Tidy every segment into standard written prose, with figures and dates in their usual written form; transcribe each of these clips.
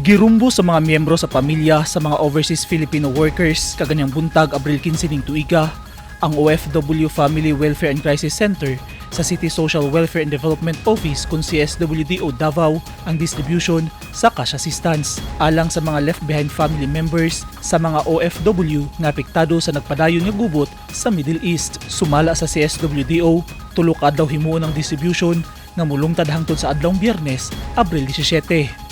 Girumbo sa mga miyembro sa pamilya sa mga overseas Filipino workers kaganyang buntag Abril 15 ning tuiga ang OFW Family Welfare and Crisis Center sa City Social Welfare and Development Office kung CSWDO Davao ang distribution sa cash assistance alang sa mga left behind family members sa mga OFW nga apektado sa nagpadayon nga gubot sa Middle East. Sumala sa CSWDO, tulo ka adlaw himuon ang distribution nga mulungtad hangtod sa adlawng Biyernes, Abril 17.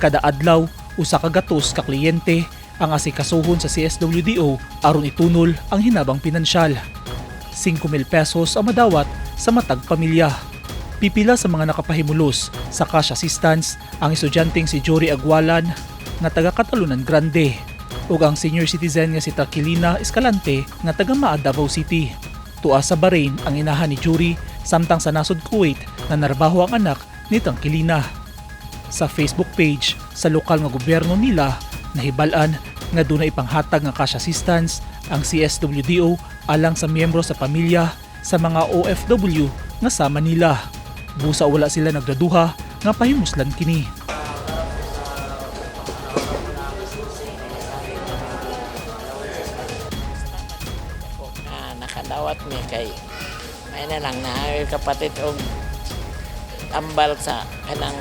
Kada adlaw, usa ka gatos ka kliyente ang asikasuhon sa CSWDO aron itunol ang hinabang pinansyal. 5,000 pesos ang madawat sa matag pamilya. Pipila sa mga nakapahimulos sa cash assistance ang estudyanteng si Jory Agwalan nga taga Katalunan Grande ug ang senior citizen nga si Traquilina Escalante nga taga Maad Davao City. Tuwa sa Bahrain ang inahan ni Jory samtang sa nasod Kuwait na narbaho ang anak ni Traquilina. Sa Facebook page sa lokal nga gobyerno nila nahibalan nga dunay ipanghatag nga cash assistance ang CSWDO alang sa miyembro sa pamilya sa mga OFW nga sama nila. Busa wala sila nagdaduha nga pahimuslan kini. Nakadawat mi kay may na lang na kapatid og ambal sa kanang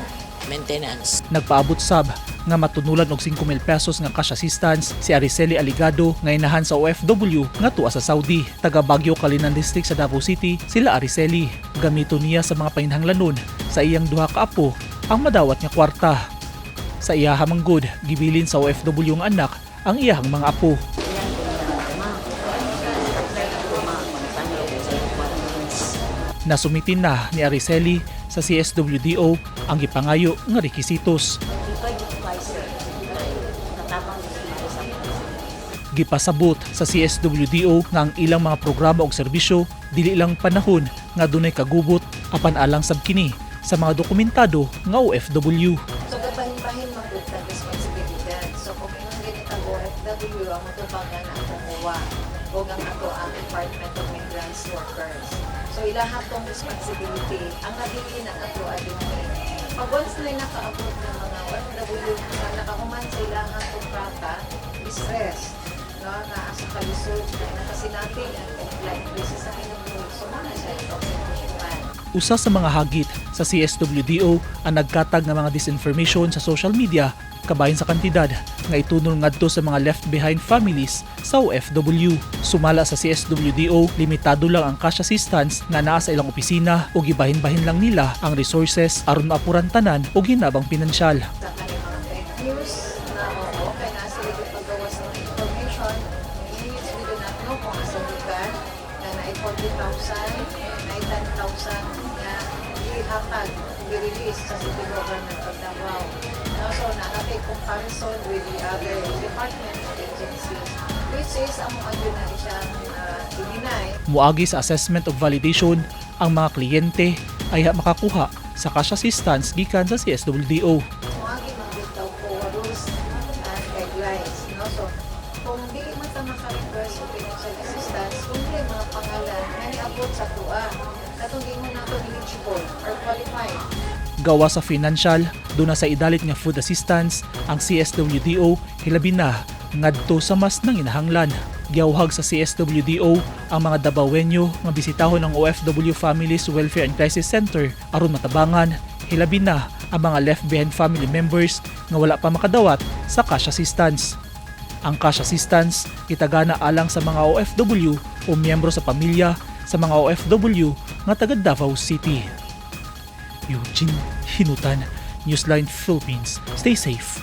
maintenance. Nagpaabot sab nga matunulan og 5,000 pesos nga cash assistance si Ariceli Aligado nga inahan sa OFW nga tuwa sa Saudi. Taga Baguio, Calinan District sa Davao City sila Ariceli. Gamito niya sa mga painhanglanon sa iyang duha ka apo ang madawat nga kwarta. Sa iyaha manggod, gibilin sa OFW nga anak ang iyahang mga apo. Nasumitin na ni Ariceli sa CSWDO ang gipangayo nga rekisitos. Gipasabot sa CSWDO nga ang ilang mga programa ug serbisyo dili lang panahon nga dunay kagubot apan alang sab kini sa mga dokumentado nga OFW. So gabahin-bahin magud ta responsibilidad. So kung ingon gani ta OFW ang motubangan ang kumuha o ang ato ang Department of Migrants Workers. So ilaha tong responsibility ang nabilin ang ato admin. Pag once na nakaabot ng mga OFW na nakahuman sa ilahang kontrata, stress, no, na sa kalisod na nakasinating ang complaint basis sa inyong so na siya itong sitwasyon. Usa sa mga hagit sa CSWDO ang nagkatag ng mga disinformation sa social media kabahin sa kantidad nga itunol ngadto sa mga left behind families sa OFW. Sumala sa CSWDO, limitado lang ang cash assistance nga naa sa ilang opisina o gibahin-bahin lang nila ang resources aron maapuran tanan o hinabang pinansyal. Sa kanyang mga fake news na okay na sila yung paggawas ng information, means we do not know kung asa lugar na na 40,000, na 10,000 na ihatag, i-release sa City Government of Davao. So, nakapay comparison with the other departments and agencies, which is ang mga yun na siyang i-deny. Muagi sa assessment of validation, ang mga kliyente ay makakuha sa cash assistance gikan sa CSWDO. Muagi magbitaw po rules and guidelines. No? So, kung di man ta maka-request o financial assistance, kung di mga pangalan na niabot sa tuwa, katong di mo nato eligible or qualified. Gawa sa financial, doon na sa idalit nga food assistance, ang CSWDO hilabi na ngadto sa mas nang inahanglan. Giawhag sa CSWDO ang mga Dabawenyo nga bisitahon ang OFW Families Welfare and Crisis Center aron matabangan hilabi na ang mga left behind family members nga wala pa makadawat sa cash assistance. Ang cash assistance itagana alang sa mga OFW o miyembro sa pamilya sa mga OFW nga taga Davao City. Eugene Hinutan, Newsline Philippines. Stay safe.